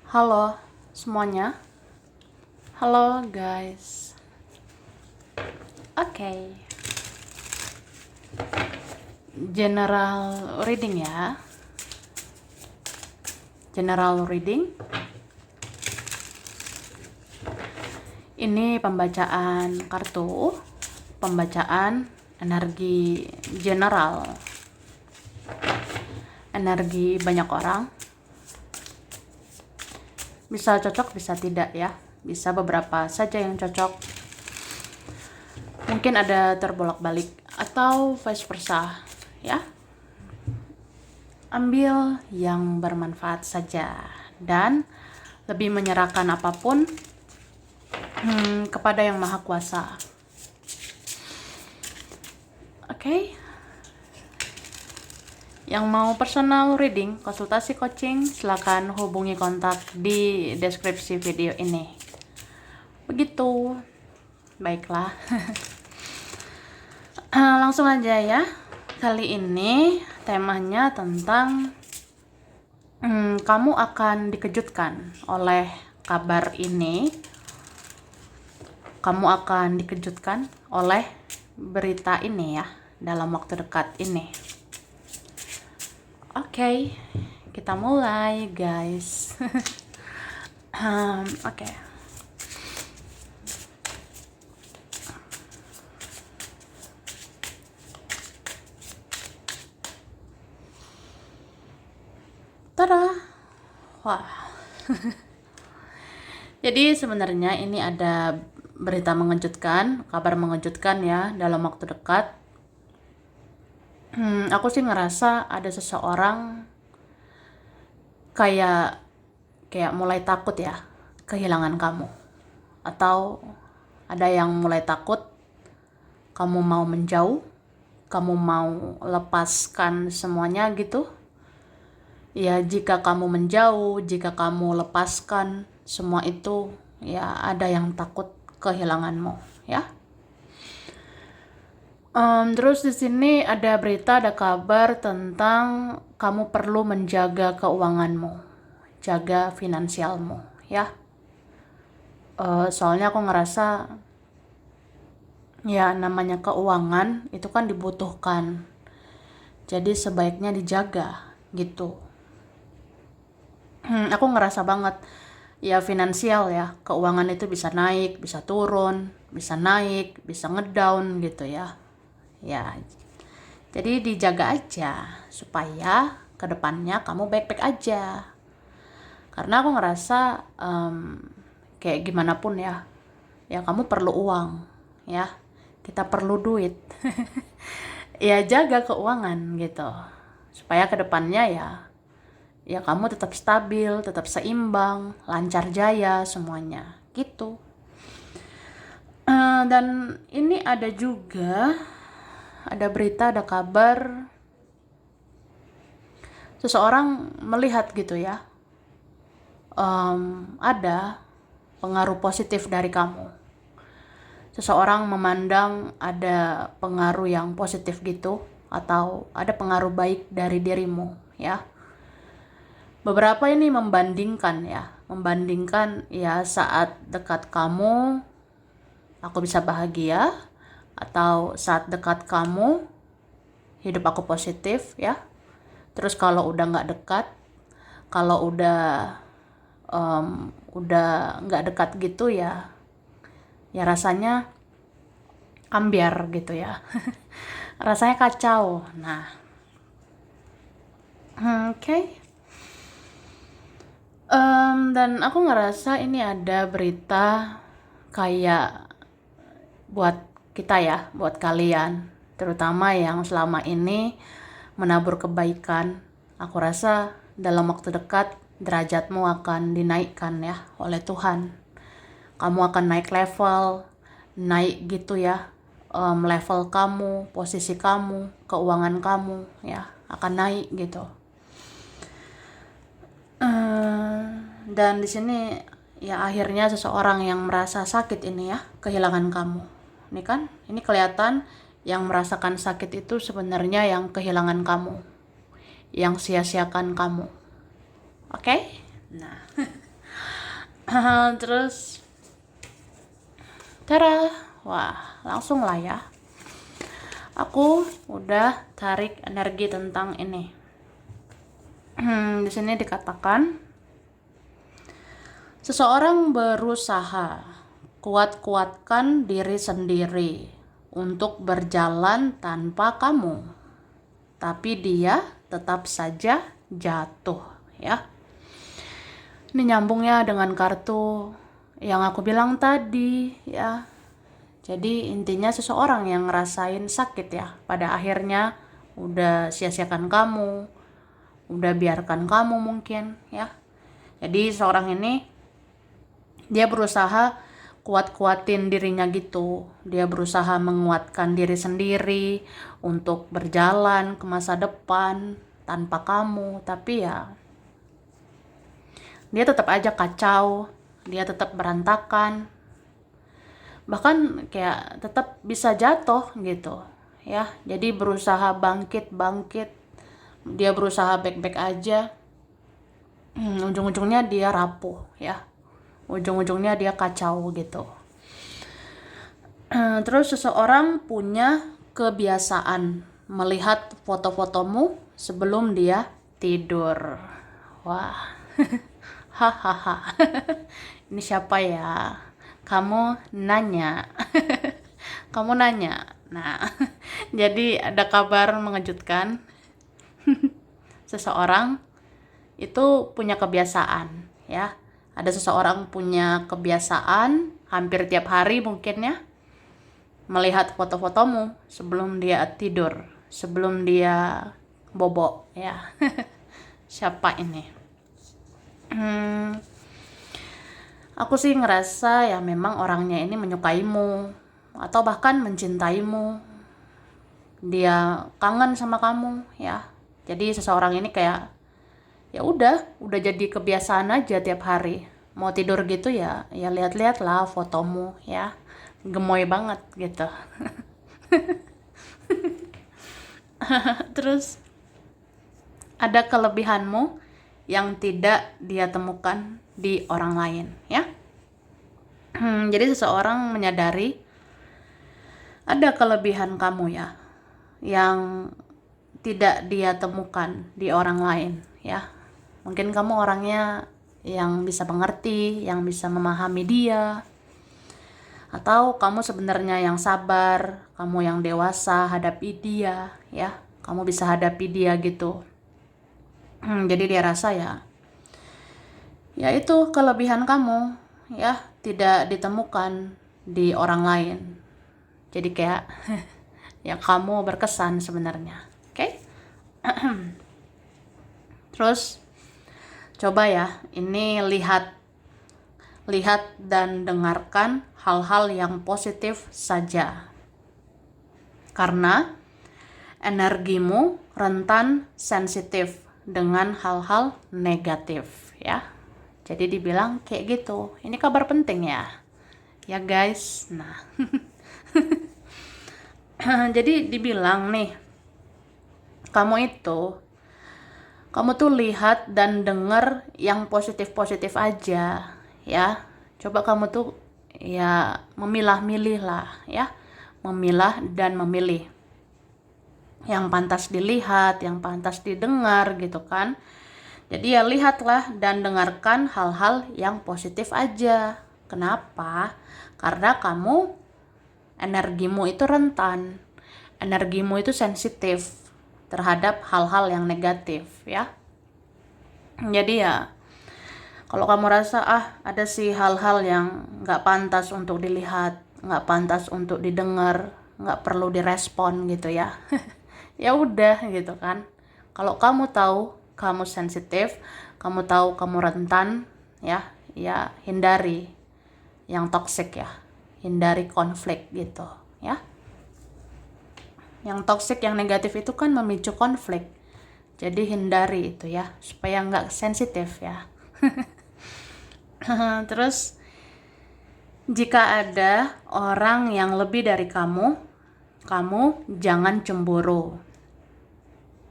Halo semuanya. Halo guys. Oke. General reading ya. General reading. Ini pembacaan kartu, pembacaan energi general. Energi banyak orang. Bisa cocok, bisa tidak ya. Bisa beberapa saja yang cocok. Mungkin ada terbolak-balik atau vice versa ya. Ambil yang bermanfaat saja dan lebih menyerahkan apapun kepada Yang Maha Kuasa. Oke. Yang mau personal reading, konsultasi coaching, silakan hubungi kontak di deskripsi video ini. Begitu. Baiklah. Langsung aja ya. Kali ini temanya tentang kamu akan dikejutkan oleh kabar ini. Kamu akan dikejutkan oleh berita ini ya, dalam waktu dekat ini. Oke, kita mulai guys. Oke. Tada. Wah. Jadi sebenarnya ini ada berita mengejutkan, kabar mengejutkan ya dalam waktu dekat. Aku sih ngerasa ada seseorang kayak mulai takut ya kehilangan kamu, atau ada yang mulai takut kamu mau menjauh, kamu mau lepaskan semuanya gitu ya. Jika kamu menjauh, jika kamu lepaskan semua itu ya, ada yang takut kehilanganmu ya. Terus di sini ada berita, ada kabar tentang kamu perlu menjaga keuanganmu, jaga finansialmu ya. Soalnya aku ngerasa ya, namanya keuangan itu kan dibutuhkan, jadi sebaiknya dijaga gitu. Aku ngerasa banget ya, finansial ya, keuangan itu bisa naik, bisa turun, bisa naik, bisa ngedown gitu ya. Ya, jadi dijaga aja supaya kedepannya kamu baik-baik aja. Karena aku ngerasa kayak gimana pun ya, ya kamu perlu uang ya, kita perlu duit. Ya jaga keuangan gitu, supaya kedepannya ya kamu tetap stabil, tetap seimbang, lancar jaya semuanya gitu. Dan ini ada juga, ada berita, ada kabar seseorang melihat gitu ya, ada pengaruh positif dari kamu. Seseorang memandang ada pengaruh yang positif gitu, atau ada pengaruh baik dari dirimu ya. Beberapa ini membandingkan ya, saat dekat kamu aku bisa bahagia, atau saat dekat kamu hidup aku positif ya. Terus kalau udah nggak dekat, kalau udah nggak dekat gitu ya rasanya ambiar gitu ya. Rasanya kacau. Nah, oke. Dan aku ngerasa ini ada berita kayak buat kita ya, buat kalian, terutama yang selama ini menabur kebaikan. Aku rasa dalam waktu dekat derajatmu akan dinaikkan ya oleh Tuhan. Kamu akan naik level, naik gitu ya, level kamu, posisi kamu, keuangan kamu ya akan naik gitu. Dan di sini ya akhirnya seseorang yang merasa sakit ini ya, kehilangan kamu. Ini kan, ini kelihatan yang merasakan sakit itu sebenarnya yang kehilangan kamu, yang sia-siakan kamu. Oke? Nah, Terus tara, wah langsung lah ya. Aku udah tarik energi tentang ini. Di sini dikatakan seseorang berusaha kuat-kuatkan diri sendiri untuk berjalan tanpa kamu, tapi dia tetap saja jatuh ya. Ini nyambungnya dengan kartu yang aku bilang tadi ya. Jadi intinya seseorang yang ngerasain sakit ya, pada akhirnya udah sia-siakan kamu, udah biarkan kamu mungkin ya. Jadi seorang ini dia berusaha kuat-kuatin dirinya gitu. Dia berusaha menguatkan diri sendiri untuk berjalan ke masa depan tanpa kamu, tapi ya dia tetap aja kacau, dia tetap berantakan, bahkan kayak tetap bisa jatuh gitu ya. Jadi berusaha bangkit, dia berusaha baik-baik aja, ujung-ujungnya dia rapuh ya, ujung-ujungnya dia kacau gitu. Terus seseorang punya kebiasaan melihat foto-fotomu sebelum dia tidur. Wah, hahaha. Ini siapa ya? Kamu nanya. Kamu nanya. Nah, jadi ada kabar mengejutkan. Seseorang itu punya kebiasaan ya. Ada seseorang punya kebiasaan hampir tiap hari mungkin ya, melihat foto-fotomu sebelum dia tidur, sebelum dia bobo ya. Siapa ini? Aku sih ngerasa ya memang orangnya ini menyukaimu atau bahkan mencintaimu. Dia kangen sama kamu ya. Jadi seseorang ini kayak ya udah jadi kebiasaan aja tiap hari. Mau tidur gitu ya lihat-lihat lah fotomu ya. Gemoy banget gitu. Terus ada kelebihanmu yang tidak dia temukan di orang lain ya. Jadi seseorang menyadari ada kelebihan kamu ya yang tidak dia temukan di orang lain ya. Mungkin kamu orangnya yang bisa mengerti, yang bisa memahami dia, atau kamu sebenarnya yang sabar, kamu yang dewasa hadapi dia ya. Kamu bisa hadapi dia gitu. Jadi dia rasa ya itu kelebihan kamu ya, tidak ditemukan di orang lain. Jadi kayak ya kamu berkesan sebenarnya. Oke? Terus coba ya, ini lihat dan dengarkan hal-hal yang positif saja. Karena energimu rentan sensitif dengan hal-hal negatif ya. Jadi dibilang kayak gitu. Ini kabar penting ya. Ya guys. Nah. Jadi dibilang nih, kamu tuh lihat dan denger yang positif-positif aja ya. Coba kamu tuh ya memilah-milih lah ya. Memilah dan memilih yang pantas dilihat, yang pantas didengar gitu kan. Jadi ya lihatlah dan dengarkan hal-hal yang positif aja. Kenapa? Karena kamu energimu itu rentan, energimu itu sensitif terhadap hal-hal yang negatif ya. Jadi ya kalau kamu rasa ada sih hal-hal yang nggak pantas untuk dilihat, nggak pantas untuk didengar, nggak perlu direspon gitu ya. Ya udah gitu kan. Kalau kamu tahu kamu sensitif, kamu tahu kamu rentan ya hindari yang toksik ya. Hindari konflik gitu ya. Yang toksik, yang negatif itu kan memicu konflik. Jadi hindari itu ya, supaya nggak sensitif ya. Terus jika ada orang yang lebih dari kamu jangan cemburu.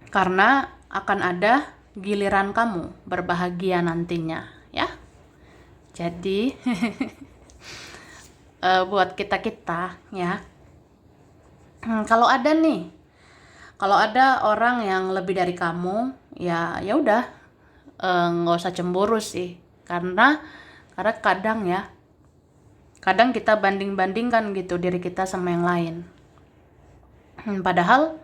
Karena akan ada giliran kamu berbahagia nantinya ya. Jadi buat kita-kita ya, kalau ada orang yang lebih dari kamu, ya udah, nggak usah cemburu sih, karena kadang kita banding-bandingkan gitu diri kita sama yang lain. Padahal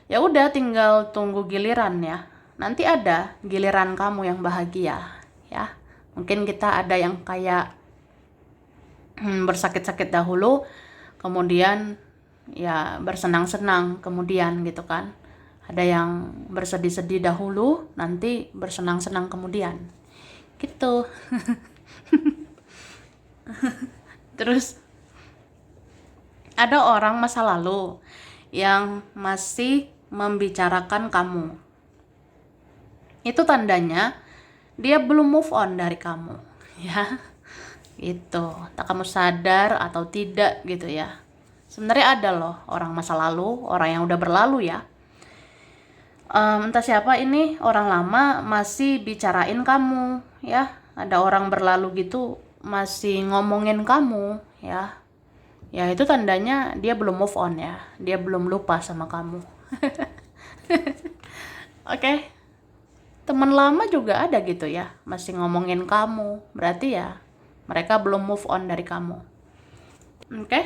ya udah, tinggal tunggu giliran ya. Nanti ada giliran kamu yang bahagia ya. Mungkin kita ada yang kayak bersakit-sakit dahulu, kemudian ya bersenang-senang kemudian gitu kan. Ada yang bersedih-sedih dahulu, nanti bersenang-senang kemudian gitu. Terus ada orang masa lalu yang masih membicarakan kamu. Itu tandanya dia belum move on dari kamu ya. Gitu, tak kamu sadar atau tidak gitu ya. Sebenarnya ada loh orang masa lalu, orang yang udah berlalu ya. Entah siapa ini, orang lama masih bicarain kamu ya. Ada orang berlalu gitu masih ngomongin kamu ya. Ya itu tandanya dia belum move on ya. Dia belum lupa sama kamu. Oke. Teman lama juga ada gitu ya, masih ngomongin kamu. Berarti ya mereka belum move on dari kamu. Oke?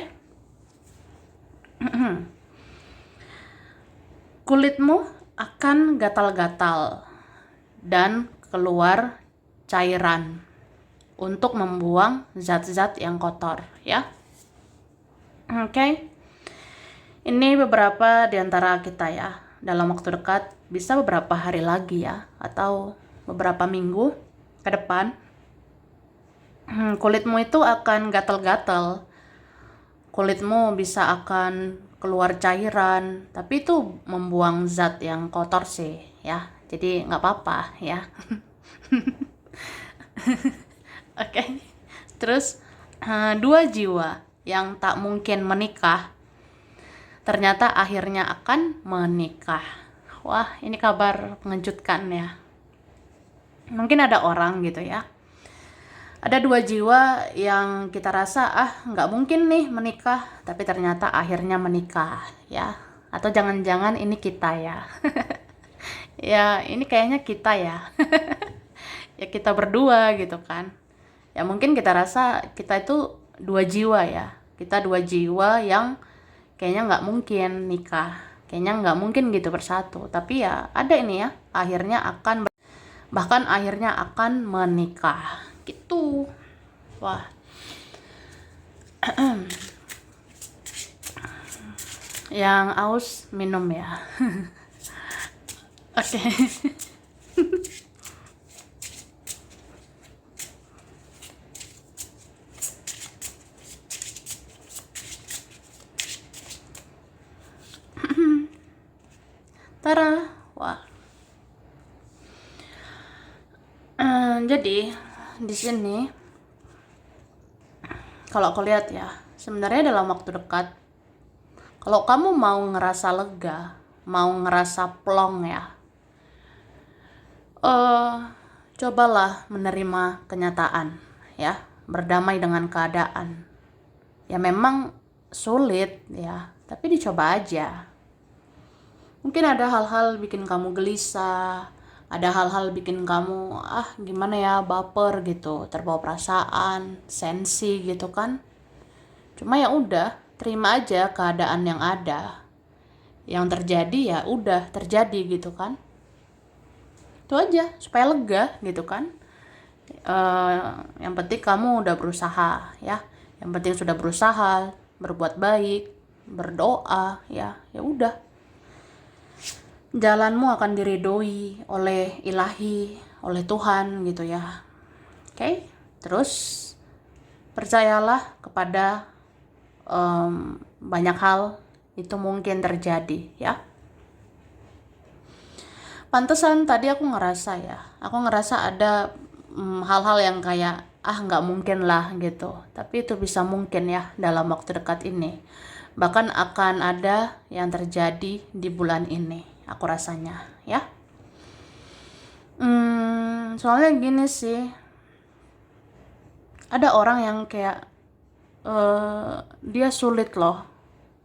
Kulitmu akan gatal-gatal dan keluar cairan untuk membuang zat-zat yang kotor ya. Oke. Ini beberapa di antara kita ya. Dalam waktu dekat, bisa beberapa hari lagi ya, atau beberapa minggu ke depan, kulitmu itu akan gatal-gatal. Kulitmu bisa akan keluar cairan, tapi itu membuang zat yang kotor sih ya. Jadi nggak apa-apa ya. Oke. Terus dua jiwa yang tak mungkin menikah ternyata akhirnya akan menikah. Wah, ini kabar mengejutkan ya. Mungkin ada orang gitu ya, ada dua jiwa yang kita rasa nggak mungkin nih menikah, tapi ternyata akhirnya menikah ya. Atau jangan-jangan ini kita ya. Ya ini kayaknya kita ya. Ya kita berdua gitu kan. Ya mungkin kita rasa kita itu dua jiwa ya. Kita dua jiwa yang kayaknya nggak mungkin nikah, kayaknya nggak mungkin gitu bersatu. Tapi ya ada ini ya, bahkan akhirnya akan menikah gitu. Wah. Yang aus minum ya. Oke. Tara, wah. Jadi di sini kalau aku lihat ya, sebenarnya dalam waktu dekat, kalau kamu mau ngerasa lega, mau ngerasa plong ya, cobalah menerima kenyataan ya, berdamai dengan keadaan. Ya memang sulit ya, tapi dicoba aja. Mungkin ada hal-hal bikin kamu gelisah, ada hal-hal bikin kamu gimana ya, baper gitu, terbawa perasaan, sensi gitu kan. Cuma ya udah, terima aja keadaan yang ada. Yang terjadi ya udah terjadi gitu kan. Itu aja, supaya lega gitu kan. Yang penting kamu udah berusaha ya. Yang penting sudah berusaha, berbuat baik, berdoa ya udah. Jalanmu akan diridhoi oleh Ilahi, oleh Tuhan gitu ya. Oke? Terus percayalah kepada banyak hal itu mungkin terjadi ya. Pantesan tadi aku ngerasa ada hal-hal yang kayak nggak mungkin lah gitu, tapi itu bisa mungkin ya dalam waktu dekat ini. Bahkan akan ada yang terjadi di bulan ini, aku rasanya ya. Soalnya gini sih, Ada orang yang kayak dia sulit loh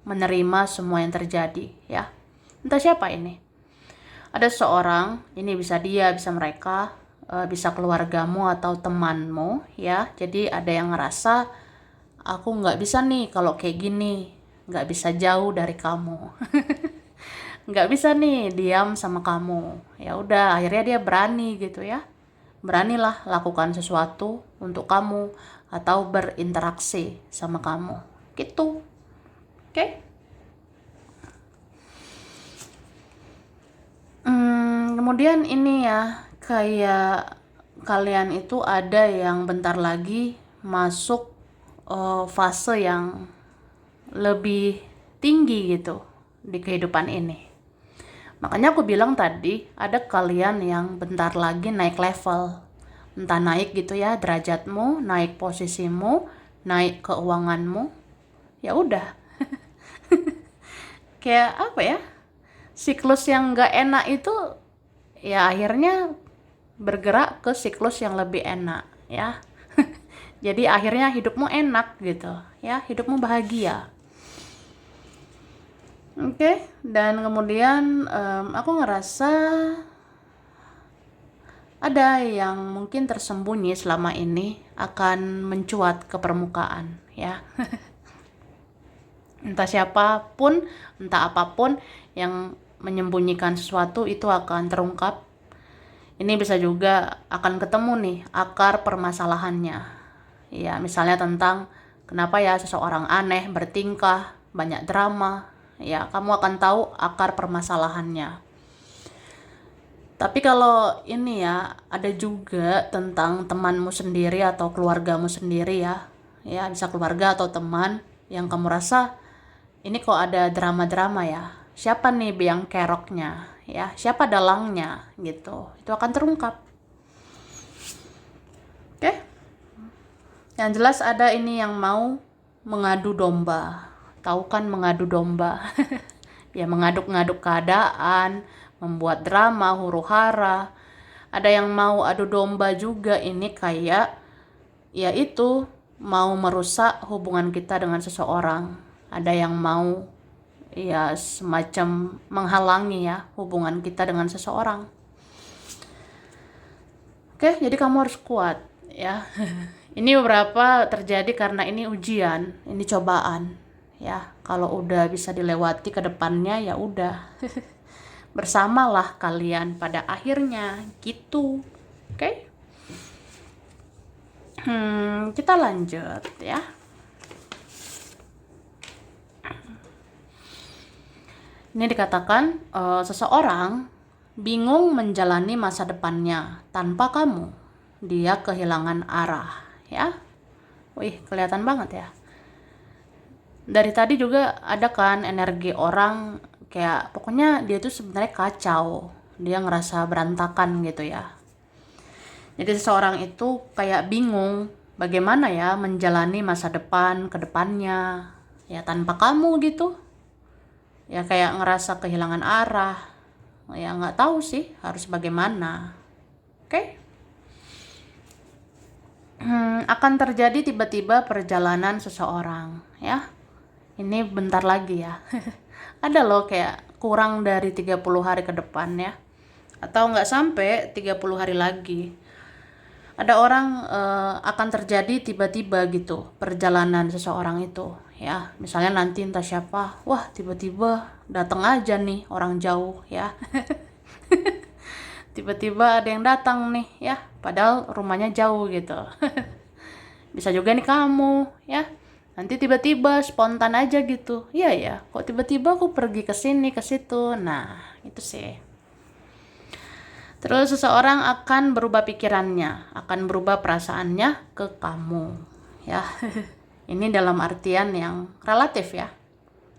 menerima semua yang terjadi ya. Entah siapa ini. Ada seorang, ini bisa dia, bisa mereka, bisa keluargamu atau temanmu ya. Jadi ada yang ngerasa aku nggak bisa nih kalau kayak gini, nggak bisa jauh dari kamu. Nggak bisa nih diam sama kamu. Ya udah, akhirnya dia berani gitu ya. Beranilah lakukan sesuatu untuk kamu atau berinteraksi sama kamu. Gitu. Oke? Kemudian ini ya, kayak kalian itu ada yang bentar lagi masuk fase yang lebih tinggi gitu di kehidupan ini. Makanya aku bilang tadi, ada kalian yang bentar lagi naik level. Entah naik gitu ya derajatmu, naik posisimu, naik keuanganmu. Ya udah. Kayak apa ya? Siklus yang gak enak itu ya akhirnya bergerak ke siklus yang lebih enak ya. Jadi akhirnya hidupmu enak gitu ya, hidupmu bahagia. Oke, dan kemudian aku ngerasa ada yang mungkin tersembunyi selama ini akan mencuat ke permukaan ya. Entah siapapun, entah apapun yang menyembunyikan sesuatu itu akan terungkap. Ini bisa juga akan ketemu nih akar permasalahannya. Ya, misalnya tentang kenapa ya seseorang aneh bertingkah, banyak drama. Ya, kamu akan tahu akar permasalahannya. Tapi kalau ini ya, ada juga tentang temanmu sendiri atau keluargamu sendiri ya. Ya, bisa keluarga atau teman yang kamu rasa ini kok ada drama-drama ya. Siapa nih biang keroknya ya? Siapa dalangnya gitu. Itu akan terungkap. Oke? Yang jelas ada ini yang mau mengadu domba. Tahu kan mengadu domba? Ya, mengaduk-ngaduk keadaan, membuat drama, huru-hara. Ada yang mau adu domba juga, ini kayak ya itu mau merusak hubungan kita dengan seseorang. Ada yang mau ya semacam menghalangi ya hubungan kita dengan seseorang. Oke, jadi kamu harus kuat ya. Ini beberapa terjadi karena ini ujian, ini cobaan ya. Kalau udah bisa dilewati ke depannya ya udah. Bersamalah kalian pada akhirnya gitu. Oke? Kita lanjut ya. Ini dikatakan seseorang bingung menjalani masa depannya tanpa kamu. Dia kehilangan arah ya. Wih, kelihatan banget ya. Dari tadi juga ada kan energi orang kayak pokoknya dia tuh sebenarnya kacau. Dia ngerasa berantakan gitu ya. Jadi seseorang itu kayak bingung bagaimana ya menjalani masa depan ke depannya ya tanpa kamu gitu. Ya kayak ngerasa kehilangan arah. Ya nggak tahu sih harus bagaimana. Oke? Akan terjadi tiba-tiba perjalanan seseorang ya. Ini bentar lagi ya. Ada loh kayak kurang dari 30 hari ke depan ya. Atau nggak sampai 30 hari lagi. Ada orang akan terjadi tiba-tiba gitu perjalanan seseorang itu ya. Misalnya nanti entah siapa, wah tiba-tiba datang aja nih orang jauh ya. Tiba-tiba ada yang datang nih ya, padahal rumahnya jauh gitu. Bisa juga nih kamu ya, nanti tiba-tiba spontan aja gitu. Iya ya, kok tiba-tiba aku pergi ke sini ke situ. Nah itu sih. Terus seseorang akan berubah pikirannya, akan berubah perasaannya ke kamu ya. Ini dalam artian yang relatif ya.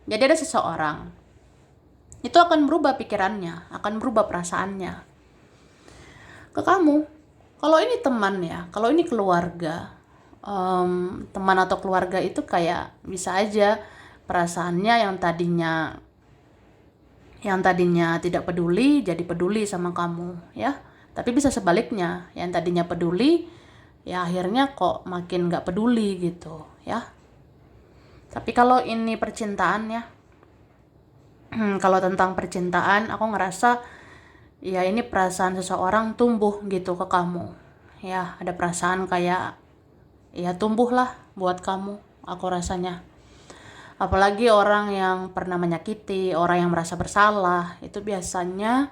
Jadi ada seseorang itu akan berubah pikirannya, akan berubah perasaannya ke kamu. Kalau ini teman ya, kalau ini keluarga, teman atau keluarga itu kayak bisa aja perasaannya yang tadinya tidak peduli jadi peduli sama kamu ya. Tapi bisa sebaliknya, yang tadinya peduli ya akhirnya kok makin gak peduli gitu ya. Tapi kalau ini percintaan ya, kalau tentang percintaan aku ngerasa ya ini perasaan seseorang tumbuh gitu ke kamu ya, ada perasaan kayak ya tumbuh lah buat kamu, aku rasanya. Apalagi orang yang pernah menyakiti, orang yang merasa bersalah, itu biasanya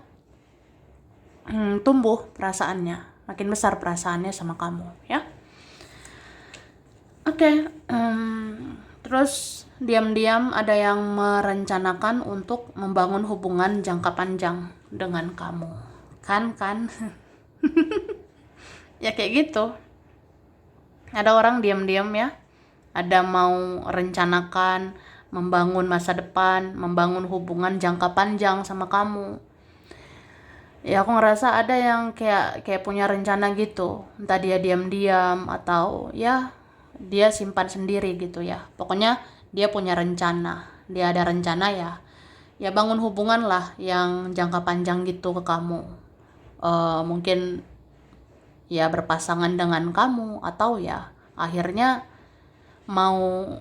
tumbuh perasaannya, makin besar perasaannya sama kamu ya. Oke, terus diam-diam ada yang merencanakan untuk membangun hubungan jangka panjang dengan kamu. Kan? Ya kayak gitu. Ada orang diam-diam ya, ada mau rencanakan membangun masa depan, membangun hubungan jangka panjang sama kamu. Ya aku ngerasa ada yang kayak punya rencana gitu. Entah dia diam-diam atau ya dia simpan sendiri gitu ya. Pokoknya dia punya rencana. Dia ada rencana ya. Ya bangun hubungan lah yang jangka panjang gitu ke kamu. Mungkin ya berpasangan dengan kamu atau ya akhirnya mau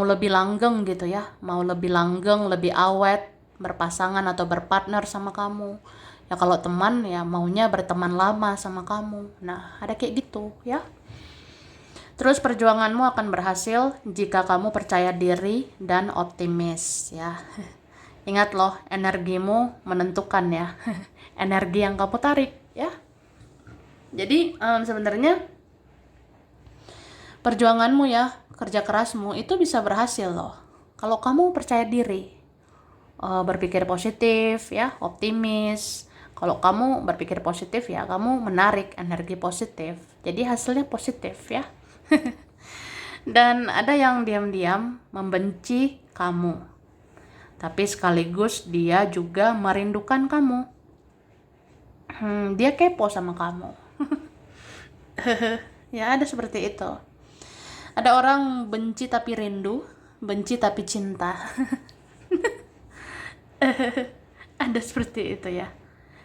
lebih langgeng gitu ya. Mau lebih langgeng, lebih awet berpasangan atau berpartner sama kamu. Ya kalau teman ya maunya berteman lama sama kamu. Nah, ada kayak gitu ya. Terus perjuanganmu akan berhasil jika kamu percaya diri dan optimis ya. Ingat loh, energimu menentukan ya. Energi yang kamu tarik ya. Jadi sebenarnya perjuanganmu ya, kerja kerasmu itu bisa berhasil loh. Kalau kamu percaya diri, berpikir positif ya, optimis. Kalau kamu berpikir positif ya, kamu menarik energi positif. Jadi hasilnya positif ya. Dan ada yang diam-diam membenci kamu. Tapi sekaligus dia juga merindukan kamu. Dia kepo sama kamu. Ya ada seperti itu. Ada orang benci tapi rindu, benci tapi cinta. Ada seperti itu ya.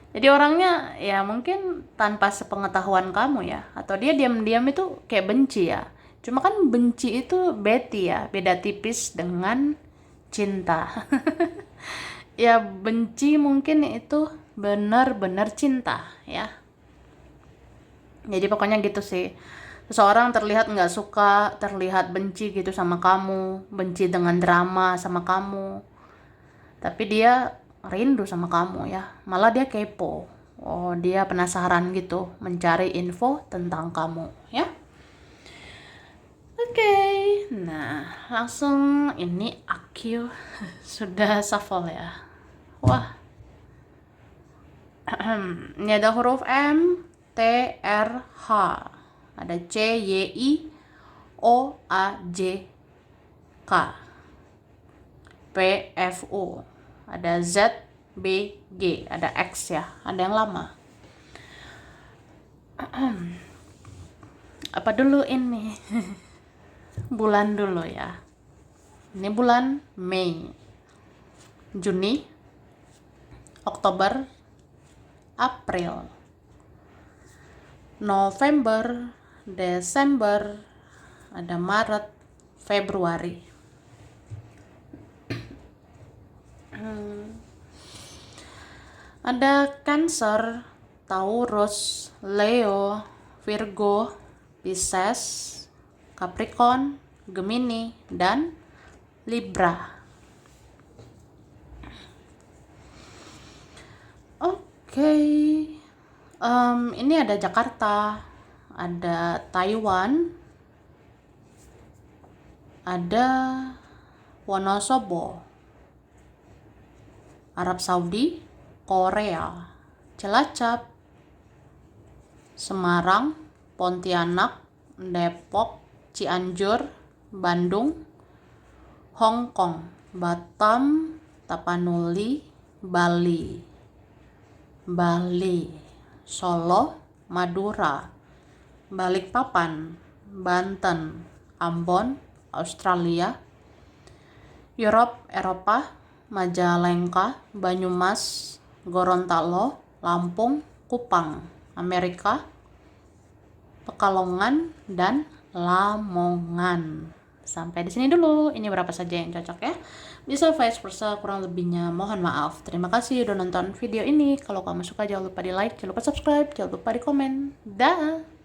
Jadi orangnya ya mungkin tanpa sepengetahuan kamu ya, atau dia diam-diam itu kayak benci ya. Cuma kan benci itu beda tipis dengan cinta. Ya benci mungkin itu benar-benar cinta ya. Jadi pokoknya gitu sih. Seseorang terlihat nggak suka, terlihat benci gitu sama kamu, benci dengan drama sama kamu. Tapi dia rindu sama kamu ya, malah dia kepo. Oh, dia penasaran gitu, mencari info tentang kamu ya. Oke, nah langsung ini aku sudah shuffle ya. Wah, ini ada huruf M, T, R, H, ada C, Y, I, O, A, J, K, P, F, U, ada Z, B, G, ada X ya, ada yang lama. Apa dulu ini? Bulan dulu ya. Ini bulan Mei, Juni, Oktober, April, November, Desember, ada Maret, Februari. Ada Cancer, Taurus, Leo, Virgo, Pisces, Capricorn, Gemini, dan Libra. Oke, ini ada Jakarta, ada Taiwan, ada Wonosobo, Arab Saudi, Korea, Cilacap, Semarang, Pontianak, Depok, Cianjur, Bandung, Hong Kong, Batam, Tapanuli, Bali, Solo, Madura, Balikpapan, Banten, Ambon, Australia, Eropa, Majalengka, Banyumas, Gorontalo, Lampung, Kupang, Amerika, Pekalongan, dan Lamongan. Sampai di sini dulu. Ini berapa saja yang cocok ya. Bisa vice versa, kurang lebihnya mohon maaf. Terima kasih udah nonton video ini. Kalau kamu suka jangan lupa di like, jangan lupa subscribe, jangan lupa di komen. Dah.